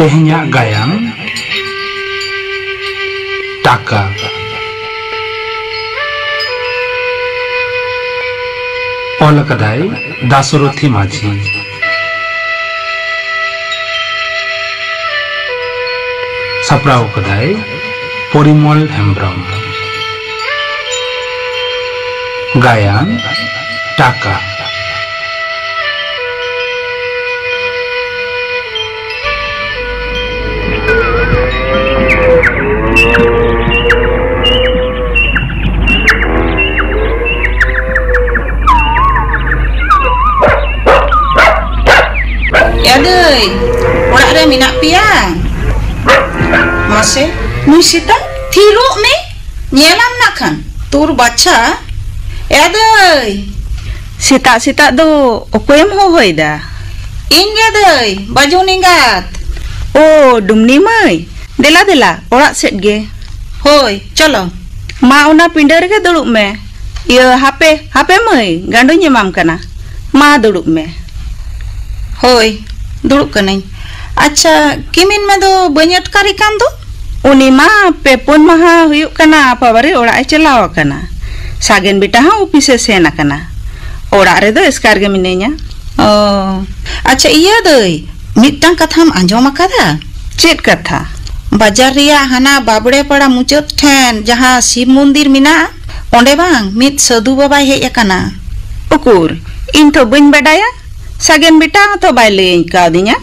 Tehnya gayam Taka. Ola kadai Dasorothi Majhi. Saprau kadai Porimol Hembram. Gayan Taka. Adoi, orang ada minat piang. Masih, musita, tiruk me, nyelam nakkan, tur baca. Adoi, Sita do, okoyam hohoi dah. Inga doi, baju ninggat. Oh, dumni mai. Dela, orak set ge. Hoi, colo. Ma una pinder ke duduk me. Ia HP mai, gandu nyemam kana. Ma duduk me. Hoi, duduk kanai. Acha, kimin me do banyak kari kan do? Uni ma pepon maha huyuk kana apa bari orak celawa kana. Sagen bita ha upise sena kana. Orak re do eskar ge minenya. Oh, acha iya doi. Mitang katham anjom akada. Chet katha. Bajar ria hana babde pada mucot ten jaha Shiv Mundir mina. Onde bang mit sadhu baba hej akana. Ukur, in to bain badaya. Sagen bita to bai lei kaudinya.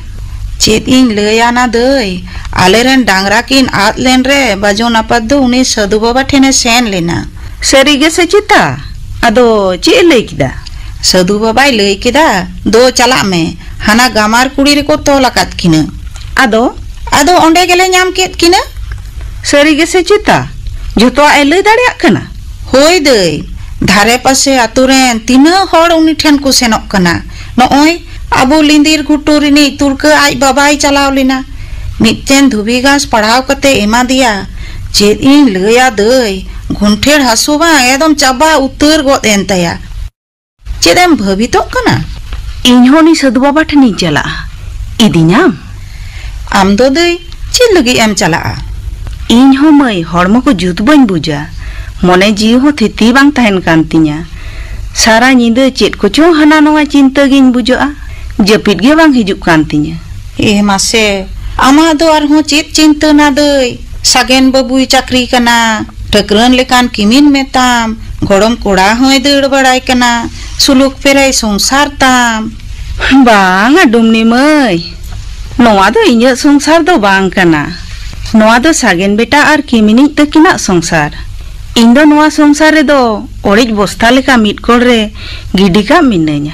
Chet in leyana doi. Aleren dangra kin at len re bajo napadu uni sadhu baba thene sen lena. Sari ge secita. Ado chet lei kida. Sadhu baba lei kida do chalak me. Hana gamar kuri re ko tol akat kina. Ado onde gele nyam ket kina. Sari ge secita. Joto ai lei dareyak kana. Hoi doi. Dhare pase aturen tina hor uni then ko senok kana. Nooi abu lindir gutur ini turke ai babai calaw lina. Mitten dhubi gas padhaw kate ema dia. Chet in leya doi. Gunther hasu ba edom chaba utar got entaya. Cedem bhabitok kana. Inho ni sadhu baba thani chala. Idinyam. Am do doi chet lagi em chala. Inho mai hormo ko jut bain buja. Mone jiu ho thiti bang tahen kan tinya. Sara nyinde chet ko chong hana noa cinta gin bujoa. Japit ge bang hijuk kan tinya. Mase ama do arho chet cinta na doi. Sagen babui chakri kana. Takran lekan kimin metam. Gorom koda hoy deur badai kana. Suluk perai songsar tam. Bang adumni mai. Noa do inya songsar do bang kana. Noa do sagen beta ar kimini takina songsar. Indo noa songsar re do orij bosta leka mit kol re gidika minenya.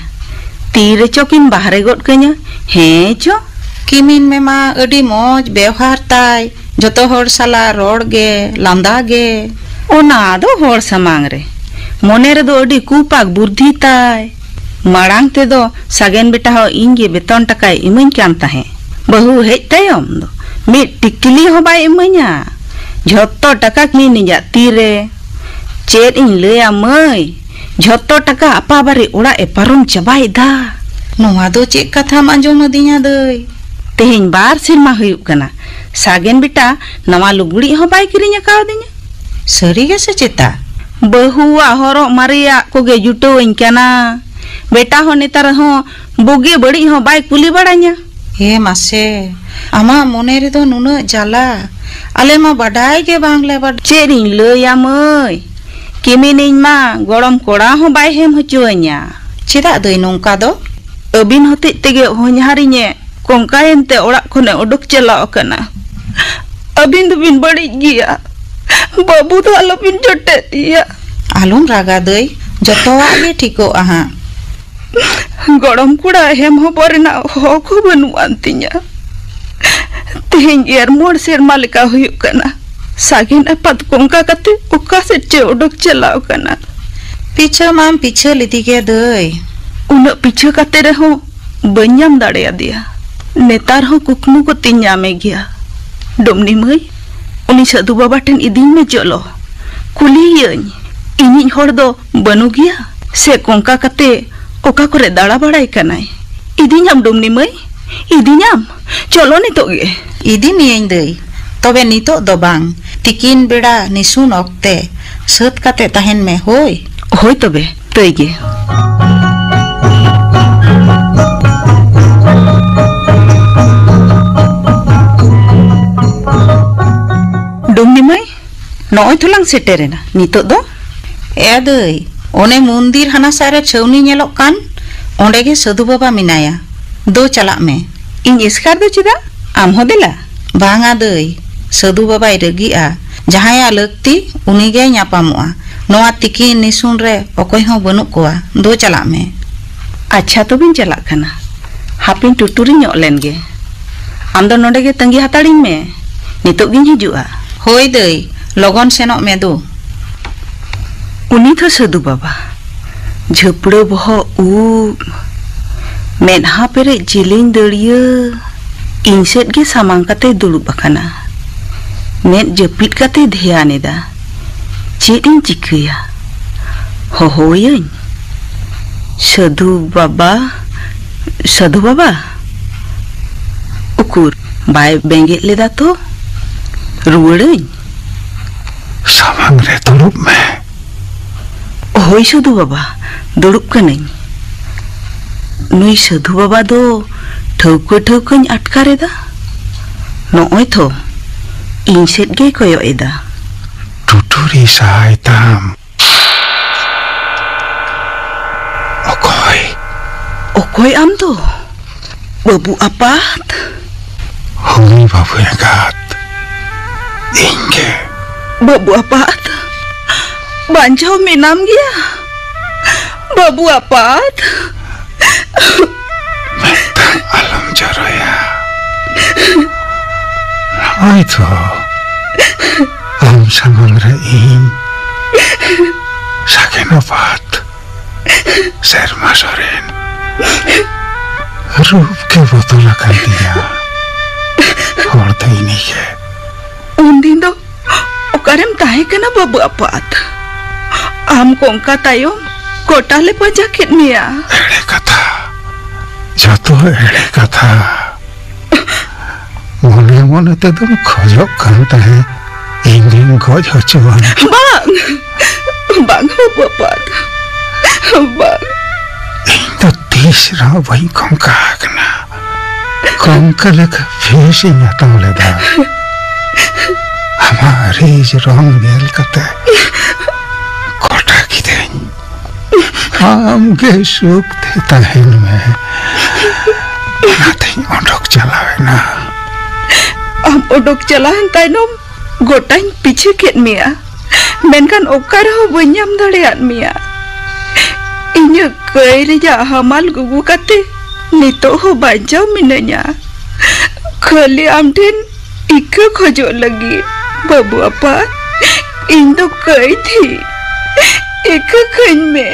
Tire chokin bahare got kanya. He cho? Kimin mema adi moj ବ୍ୟବହାର tai. Joto hor sala rod ge, landa ge. Ona do hor samang re. Mone re do adi kupak buddhi tai. Marang te do sagen beta ho inge beton takai imain kan tahe. Bahu hej tayom do. Mit tikili ho bai imanya. Joto takak ni ninja tire. Chet in leya mai. Joto taka apa bari ora e parum cabai da. Noa do cek katham anjom adinya doi. Tehing bar sirma huyuk kana. Sagen bita nawa luguri ho bai kirinya kau dinya. Sari ge secita. Bahu ahorok maria koge juto inkana. Beta ho netar ho boge badi ho bai kuli badanya. Mase ama mone re do nuna jala. Ale ma badai ge bang le bad. Cerin leya mai. Kiminin ma gorom koda ho bai hem hocuanya. Cedak doi nongka do? Abin hotik tege ho nyaharinya. Kongka ente orak kone odok cela kana. Abin tu bin badi gia. Babu tu alopin jotet dia. Alum raga doi. Joto age tiko aha. Gorom kuda hem ho porina ho ko banu antinya. Tehing iar mor ser malika huyuk kana. Sagin apat kongka kate uka sece odok cela kana. Picha mam picha litige doi. Unak picha kate reho banyam dare dia. Netar ho kukmu ko tinyame gya. Domni mai uni sadhu baba ten idin me jolo. Kuliyany ini hor do banu gya. Se kongka kate oka kore dara badai kanai. Idinyam domni mai Idinyam, cholo nitok ge. Idi niyain dei. Tobe nitok do bang. Tikin beda nisun okte. Sat kate tahen me hoi. Hoi tobe, toi ge. Dong ni mai, noi thulang seterena. Nitok do? Dei. One mundir hana sare chawni nyelok kan. Onde ge sadhu baba minaya. Do chalak me. Ing iskar do chida? Am hodela. Banga dei. Sadhu baba regi a. Jahaya lakti uni ge nyapamoa. Noa tikin nisun re okoy ho banuk koa. Do chalak me. Acha to bin chalak kana. Hapin tuturi nyok len ge. Am do nonde ge tanggi hataring me. Nitok gin hijua. Hoi dei. Logon senok me do. Uni to sadhu baba. Jhapdo boho ub. Medha pere jiling dariya. Inset ge samang kate dulub akana. Med japit kate dhyan eda. Chet in chikaya. Hohoyan. Sadhu baba. Sadhu baba. Ukur. Bai bengit leda to. Ruwaran. Samang re dulub me. Hoi sadhu baba. Dulub kanai. Nui sadhu baba do thauka atkar eda. Nooi tho. Inset ge koyo eda. Tuturi sai tam. Okoy am to. Babu apat. Hoi babu egat. Inge. Babu apat. Banjau minam gya. Babu apat. Metang alam jaraya. Ai to. Am samang re in. Sakenapat. Serma soren. Rup ke botola kan dia. Horta ini ke. Undin do okarem tahe kana babu apat. Am kongka tayom kota le pajakit mia. Ere kata. Jatuh ere kata. Mone te dum khojok kan tahe. Ingin khojok chuan. Bang babu apat. Bang. Indo tisra bai kongka kana. Kongka lek fishing atang leda. Hamari rong gel kate. Kota kiten. Ham ge suk te tahen me. Nating ondok chalawe na. Am odok chalahan tainom gotang piche ket mia. Menkan okar ho banyam dareat mia. Inya kai reja hamal gugu kate. Nito ho banjau minanya. Khali amden ika khojo lagi. Babu apa? Indo kai thi. Ika khan me.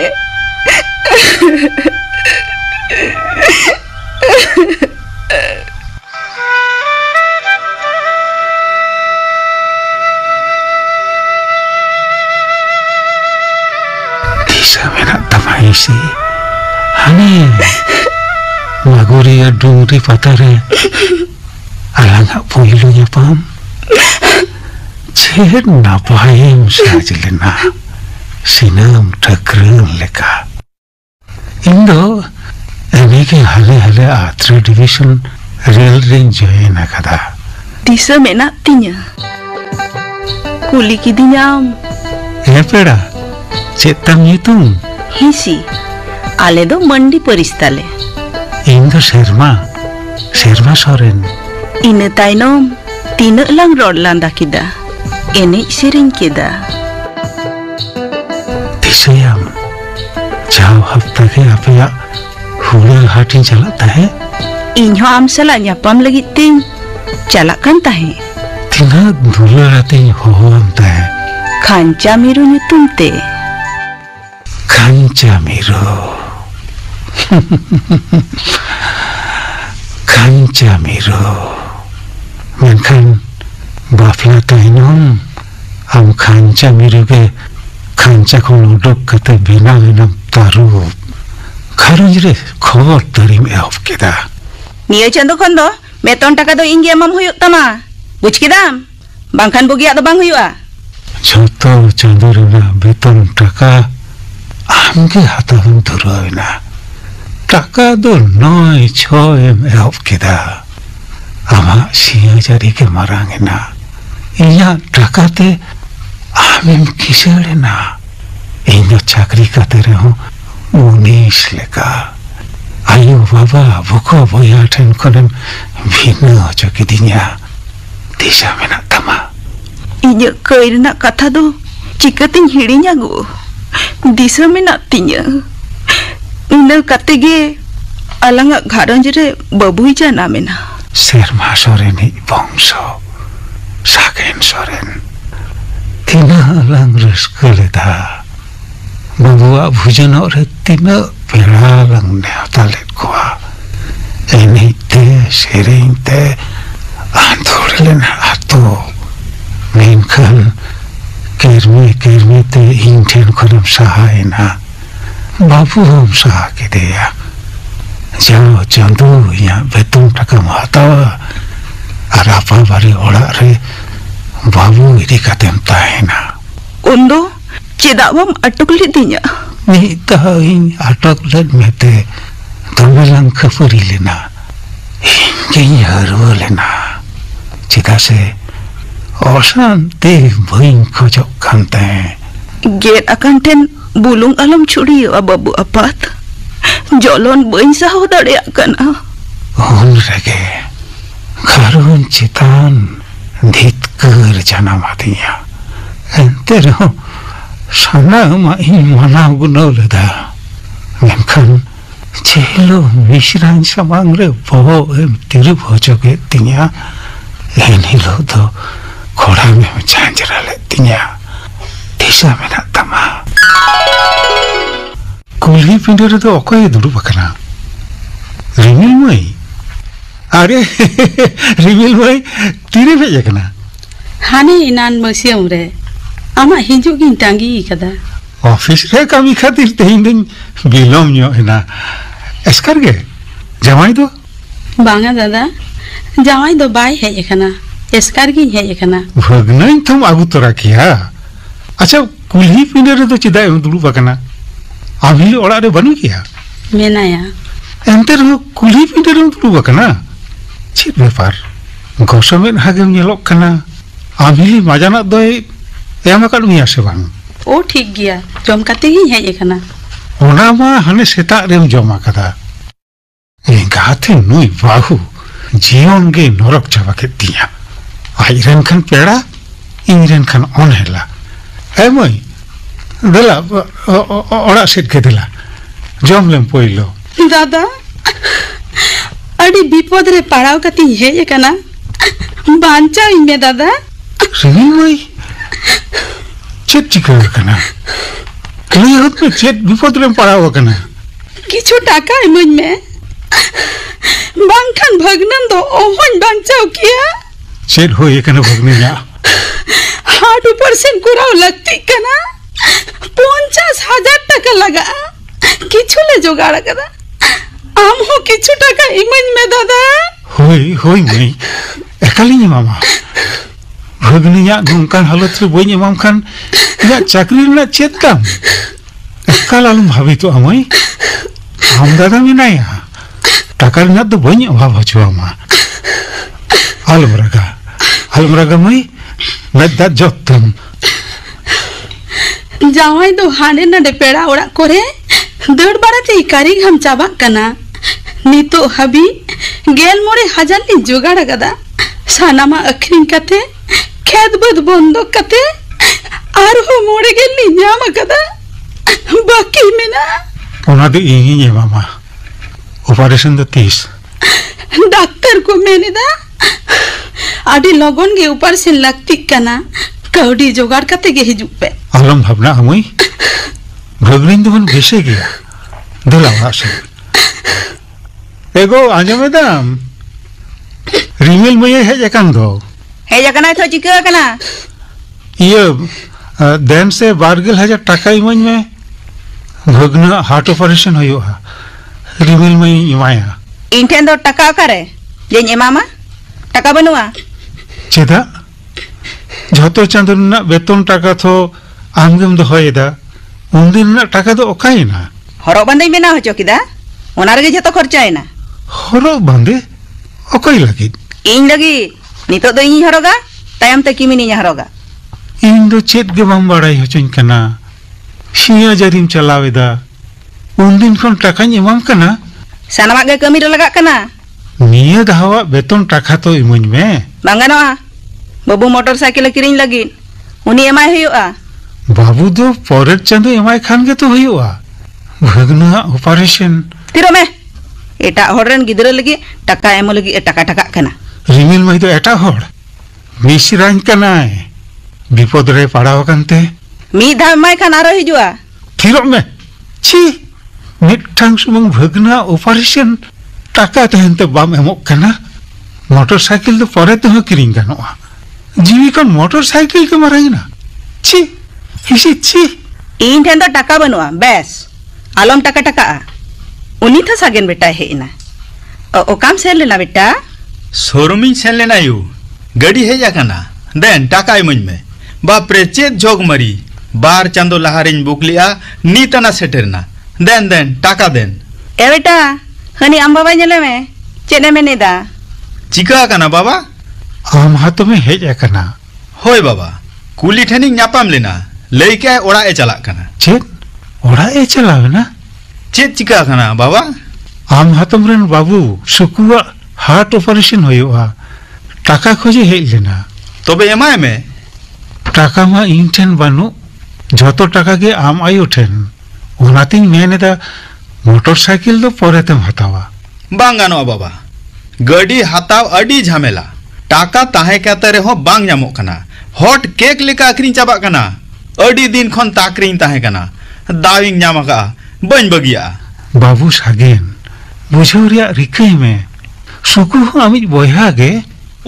Disa menak tamai si. Hane. Maguri dungri patare. Alanga puilunya pam. Chen napayem sajilena. Sinam takren leka. Indo ini ke hale A3 division rail range join akada. Disa menak tinya. Kuli kidinyam. Pera. Cetam hitung. Hisi. Ale do mandi peristale. Indo Sherma soren. Ina tainom tina lang rod landa kida. Ene sering kida. Tisayam. Jauh hafta ke apa ya? Hula hatin jalak tahe. Inyo am salah nyapam lagi ting. Jalak kan tahe. Tina dulu rating hoam tahe. Kanca miru nyutum te. Kanca miru. Kanca miru. Menkan bafla tainom. Am kanca miru ke kanca kolodok kata bina taruh. Karun jere khobor tarim eop kita. Niya chando kon do beton taka do inge emam huyuk tama. Buj kidam. Bangkhan bugiak do bang huyuk. 저도 저들이나 베톤 টাকা আম게 하다는 들어이나 টাকা도 너의 처음 없게다 아마 시여자리게 말하게나 이냐 টাকাতে আমি কিসের না এই চাকরি কাতেরে উনিশ লেখা আয়ু বাবা বুকো বইয়া ঠেন করেন ভিন্ন চকি দি냐 দিশা মেনা তামা Inya koi nak kata do cikatin hirinya go. Disa menak tinya. Ina kate ge alanga gharan jere babui jana mena. Serma Soreni bongso Saken Soren Tina alang reskeleda Babua bujana ore tina pelalang neotalet koa Ini te sering te Antorlen ato Minkan kermi te inten kodam sahayna Babu hom sah kedeya Jauh jandu ya betung taka mata Arapa bari orak re Babu ini katem tahena Undo cedak wam atuk litinya. Ni tahin atak led mete Tombelang kepuri lena Hingga haru lena Cita se Osan te boing kojok kante Get akan ten bulung alam curi ababu apat. Jolon boing sahu dari akan On rege Karun citan Dit ker jana matinya Entero Sana ma in mana guna leda Menkan Celo misran samangre Boho em tiru bojok etinya Ini lo do Korang em janjara letinya Disa mena tama Kulhi pindah itu okoy dulu bakana Rimil mai Are Rimil mai Tiri beja kana Hani inan museum re ama hijuk gin tangi kada Office re kami khatir tehin din bilom nyo ena Eskar ge Jamai do banga dada jawai do bai hej ekana eskar gi hej ekana Bhagnain tum agu tora kiya Acha kulhi pindah itu cida em dulu bakana Amili orak re banu kiya menaya Enter kulhi pindah em dulu bakana Cid bepar Gosamen hagem nyelok kana Amili majana doi Emakan uya sebang o thik gya jom kate gi hej ekana Ona ma hane setak rem joma kada Engate nui bahu Jion ge norok jaba ketinya Airen kan pera Iren kan onhela Emoi Dela Orak set ke dela Jom lem poilo dada adi bipod re padaw kate hej ekana bancha ime dada Rini moi Chet chika kana Kali hot me chet bipod lem padaw kana kichu taka imuj me bangkhan bhagnan do ohon banchao kiya Chet hoye kana bhagninya 100% kurao lagti kana 50,000 taka laga kichu le jogada kada am ho kichu taka imuj me dada Hoi mai Ekalinya mama Bhagninya nungkan halat re boy emam kan Ya chakri na chet kam Ekal alum bhabi to amai Am dada minaya Takar na to boy emam bhachu ama Alum raga mai Nadat jotam jawai do hane na de peda orak kore dad barate ikari gham chabak kana nito habi gel more hajar li jogada kada sanama akhrin kate khet bad bondok kate arho more gel li nyama kada baki mena Ona de ingi mama Operation the 30 doctor ko mene da adi logon ge upar se lagti kana kaudi jogar kate ge hijuk pe Alam bhavna amai Bhagnin tuman beshe gaya Dela wase Ego anja madam Rimil maya hej akan do Heja kana tho chika kana. Iya Den se 12,000 taka imañ me Bhagna heart operation hoyo Rimil mai imaya इन ठेन दो टका करे जेन एमामा टका बनुआ चेदा झतो चांदो ना वेतन टाका तो आमगेम दोहयेदा उनदिन ना टाका दो ओकायना हरो बंदे बेना हो चोकिदा ओना रगे जतो खर्चायना हरो बांधे ओकाई लगी इन लगी नितो दो इन हरोगा तायम ते किमिनी हरोगा इन दो चेत गे बाम बाड़ाई होचोኝ कना सिया जरिम चलावेदा उनदिन खन टाकाኝ एमाम कना सानामा गे कमी रे लगा कना निया धावा वेतन टाका तो इमोñ मे बांगानोआ बाबू मोटरसाइकिल किरिñ लगी उनी एमाय हुआ बाबू दो परेर चांदो एमाय खान गे तो हुआ भगना ऑपरेशन तिरो में एटा हॉर्रन गिदरा लगी टका एमो लगी टका टका कना रिमिल मई तो एटा हॉर मिश्राñ कनाय विपद रे पड़ाव कानते मी धा माय खान आरो हिजुआ थिरो में छी मिठांग सुमंग भगना ऑपरेशन टाका तहनते बाम एमोक कना मोटरसाइकिल तो परे तो किरिñ गानोआ जीवी कन मोटरसाइकिल के माराइना छी हिसी छी इन ठेन दो टका बनुआ बेस आलम टका टका उनी था सागेन बेटा हेना ओ काम सेल लेना बेटा शोरूमिंग सेल लेना यू गड़ी हे जाकना देन टाका इमोñ में बाप रे चेत जोग मरी बार चांदो लहारिन बुकलिया नीतना सेटेरना देन टाका देन ए बेटा हनी आम बाबा नेले में चेने में नेदा चिका कना बाबा आम हाथ में हेज कना होय बाबा कुली ठेनिंग नापाम लेना लइका ओड़ा ए चला कना चेत ओड़ा ए चलावे ना चेत चिका कना बाबा आम हाथम रेन बाबू सुकुआ हार्ट ऑपरेशन होयुआ टाका खोजे हेज लेना तबे एमाय में टाका मा इन ठेन बानु झतो टाका के आम आयु ठेन ओनातिन मेनेदा मोटरसाइकिल दो परेतेम हतावा बांगानो बाबा गड़ी हताव अडी झमेला टाका ताहे काते रे हो बांग जामो कना हॉट केक लेका अक्रिन चाबा कना अडी दिन खन ताक्रिन ताहे कना दाविंग नामका बन बगिया बाबू सागेन बुझाव रिया रिकई में सुकु हो आमिज बयहा गे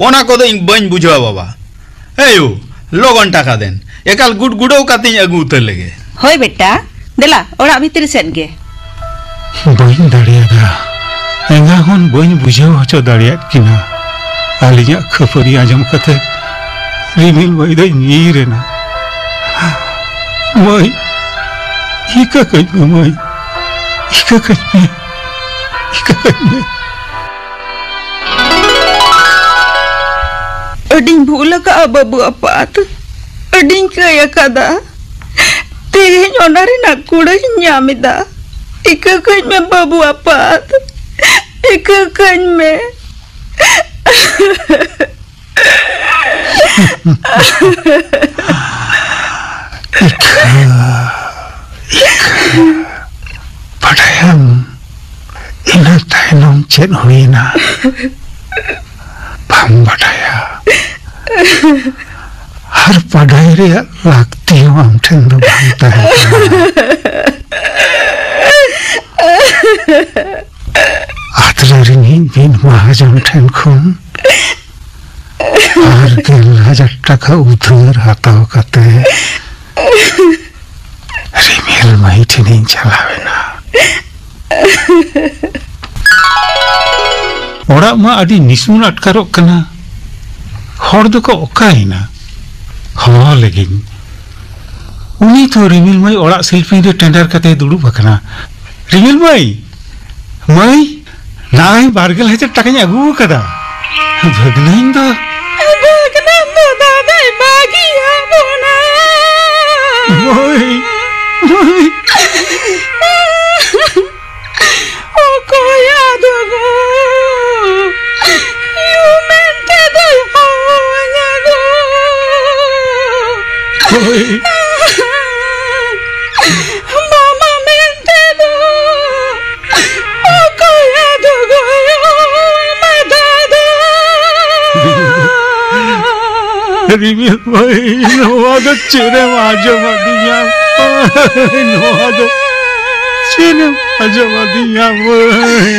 ओना को दो इन बन बुझवा बाबा एयो लोगन टाका देन एकाल गुड गुडो कातिन अगु उतर लगे होय बेटा देला ओड़ा भीतर सेन गे बइन दाड़ियादा एंगा हन बइन बुझाव हचो दाड़ियात किना आलिया खपरी आजम कथे रिमिल मई दो नीरेना मई इका कज में मई इका कज में अडिंग भूल का बाबू अपात अडिंग कया कदा तेरे ओनारे ना कुड़ा न्यामिदा इका कज में बाबू अपात इका कज में पढ़ायम इना तायनम चेन हुईना भाम बढ़ाया हर पढ़ाई रे लागती हूँ हम ठेन दो भामता है आतरा रिनी बिन महाजन ठेन खून और 10,000 টাকা उधार हाथाव करते हैं रिमिल मई ठेनिंग चलावे ना ओड़ा मा अडी निसुन अटकारोक कना हर दो को ओकाइना हो लेकिन उनी तो रिमिल मई ओड़ा सेल्फी रे टेंडर कते दुड़ुब अकना रिमिल मई नाई 12,000 টাকা আগু কদা भगनाइन दो दादा बागिया बोना मोई ओ कोया दगो यू मेंटे दो होना मोई मामा मेंटे दो ओ कोया दगो मैं दादा रिमिल मई नोआदो चेरे माजो मदिया नोआदो चेरे माजो मदिया मोई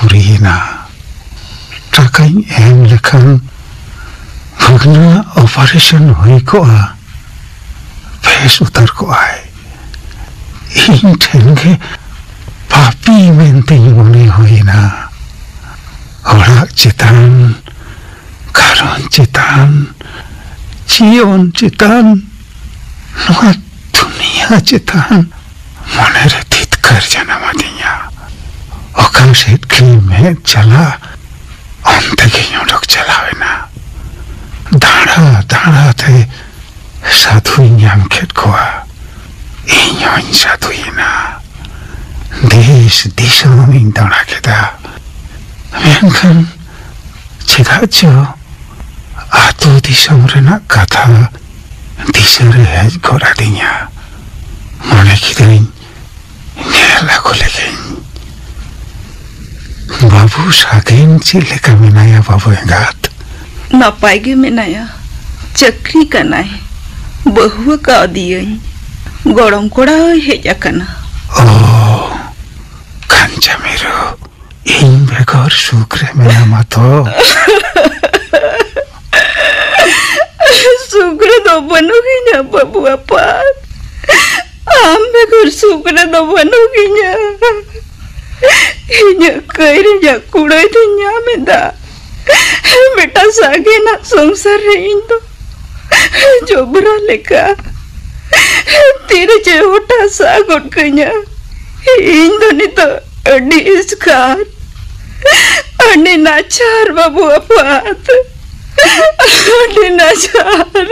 पुरीना टाकाई एम लेखन भगना ऑपरेशन हुई को फेस उतर को आए इन ठेंगे पापी मेंते मोने हुई ना ओरा चितान कारोन चितान जीवन चितान नवा दुनिया चितान मोने रे तीत कर जाना मदिया ओका सेट की में चला अंत के योडक चलावे ना दाड़ा दाड़ा थे साधु न्याम खेत कोआ इन साधु ना देश दिशा में दाड़ा केदा मेंखन चिदाचो आतु दिशा मरेना कथा दिशा रे है गोरा दिया मने किदरिन नेला को लेकिन बाबू सागेन चिले का मिनाया बाबू एंगात नापाय गे मेनाया चक्री कनाय बहु का दियई गरम कोड़ा हेज आकना ओ कांचा मेरो इन बेगर सुक्रे मेना मातो सुक्रे दो बनुगिnya बाबू apa am beगर सुक्रे दो बनुगिnya inya kairinya kuday dinya meda बेटा सागे ना संसार रे इन तो जोबरा लेका तेरे जेहोटा सागोट कन्या इन तो नि तो अडी इसकार अडी नाचार बाबू अपात अडी नाचार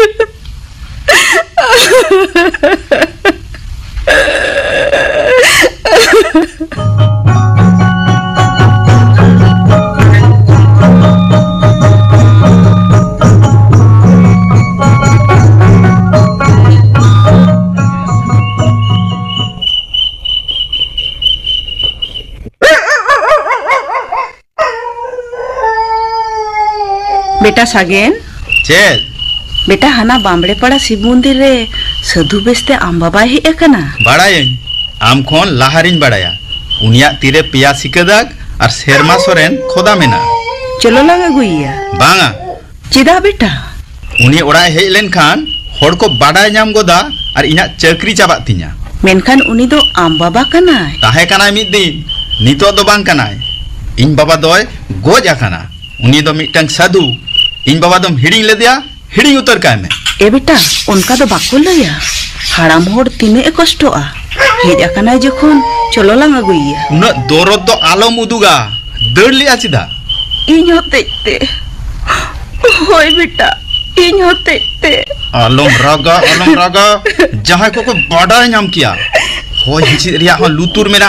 बेटा सागेन चेल बेटा हाना बामड़े पड़ा शिव मंदिर रे साधु बेस्ते आम बाबा ही एकना बाड़ायन आम खोन लाहारिन बाड़ाया उनिया तीरे पिया सिकदाग और शेरमा सोरेन खोदा मेना चलो लगा गुइया बांगा चिदा बेटा उनी ओड़ा हेज लेन खान होड़ को बाड़ाय नाम गोदा और इना चक्री चाबात तिnya मेनखान उनी दो आम बाबा कनाय ताहे कनाय मिद दिन नितो दो बांग कनाय इन बाबा दोय गोज आकाना उनी दो मिटंग साधु इन बाबा दम हिडिंग ले दिया हिडिंग उतर काय में ए बेटा उनका तो बाको लया हाराम होड़ तिने ए कष्टोआ हेज आकनाय जखन चलो लंगा गुइया उन दोरद दो आलम उदुगा दड़ लिया चिदा इन होते होय बेटा इन होते आलम रागा जहां को बड़ा नाम किया होय हिची रिया हो लुतुर मेना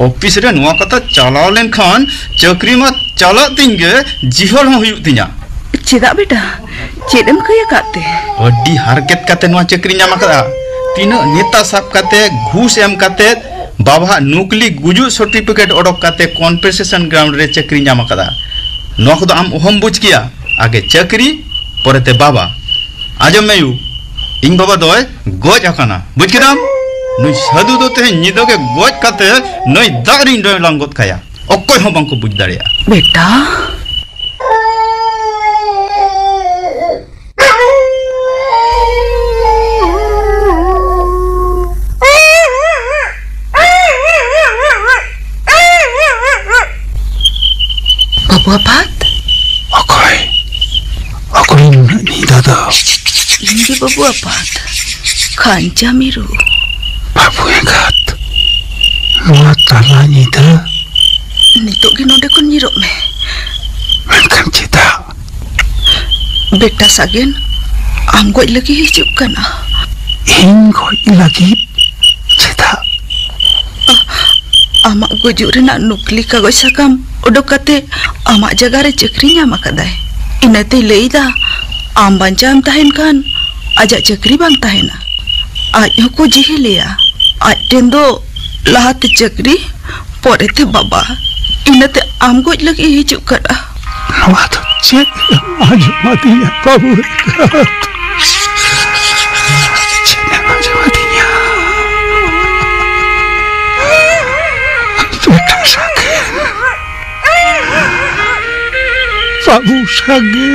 ऑफिस रे नुआ कथा चलाव लेन खान चक्री मा चला तिंगे जिहल हो हुयु तिnya चिदा बेटा चेदम कया काते अड्डी हरकत काते नुआ चक्री नामा कदा तीना नेता साब काते घूस एम काते बाबा नुकली गुजु सर्टिफिकेट ओडक काते कॉन्वर्सेशन ग्राउंड रे चक्री नामा कदा नुआ को आम ओहम बुझ किया आगे चक्री परेते बाबा आजम मेयू इन बाबा दोय गोज आकाना बुझ किदाम नुई साधु दो ते निदो के गोज काते नई दारिन दोय लांगोत खाया ओकोय हो बांको बुझ दाड़िया बेटा बाबू अपात ओकोय निदा दो इंगे बाबू अपात खांचा मिरु बाबू एंगात नुआ ताला निदा नितो गे नोडे को निरो में मेनखान चिदा बेटा सागेन आम गोज लगी हिजुक कना इन गोज लगी चिदा आमा गुजुर रेना नुकली कागज साकाम उडोक काते आमा जगह रे चक्री नाम आकादाय इनाते लईदा आम बांचाम ताहेन खान आजा चक्री बांग ताहेना आज हको जिहे लिया आज टेन दो लाहाते चक्री पोरेते बाबा इनाते आम गोज लगी हिजुक कना नुआ तो चेक आज मतिया बाबू चेक आज मतिया बेटा सागेन बाबू सागे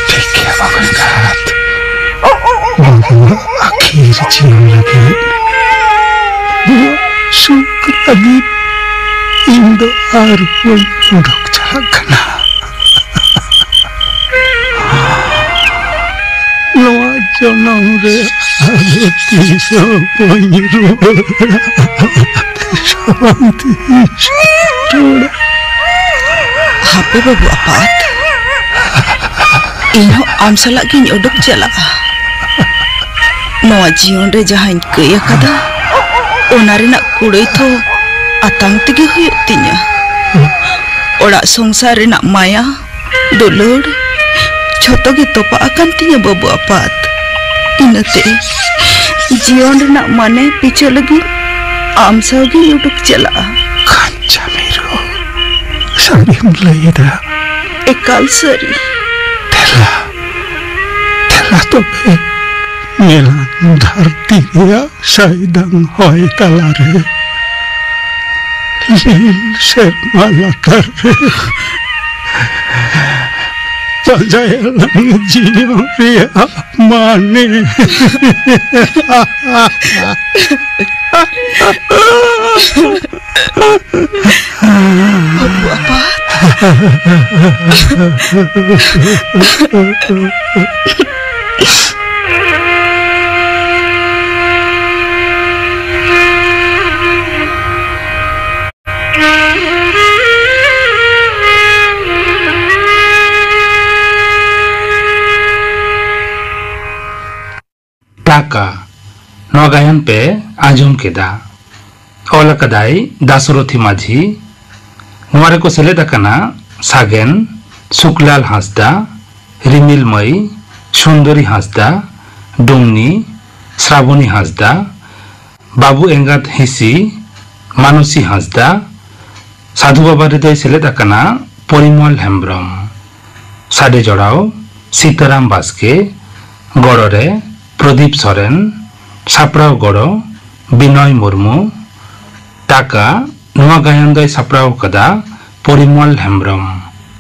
ठीक है बाबू एंगात आखिर जीवन लगे सुख लगी इंदो आर हुई उड़क चलाकना नवा जनम रे आरती सो बनिरु शांति टोड़ा हापे बाबू आपात इन्हो आम सलाह की उड़क चला नवा जीवन रे जहां कया कदा ओनारिना कुड़ई थो atang tege huyuk tinya orak songsa rena maya dolor joto ge topa akan tinya babu apat inate jion rena mane piche lagi amsa ge uduk chala kancha mero sari mlayida ekal sari tela to be melan dharti ya saidang hoy talare नील शर्मा लतर बजाय जीव रिया माने टाका नगायन पे आजम केदा ओल कदाई दासरथी माझी नवारे को सेलेद कना सागेन सुकलाल हांसदा रिमिल मई सुंदरी हांसदा डुंगनी श्रावणी हांसदा बाबू एंगात हिसी मानसी हांसदा साधु बाबा हृदय सेलेद कना परिमल हेम्ब्रम साडे जड़ाओ सीताराम बास्के गड़रे प्रदीप सोरेन साप्राव गड़ो बिनय मुर्मू टाका नुआ गायन दय साप्राव कदा परिमल हेम्ब्रम।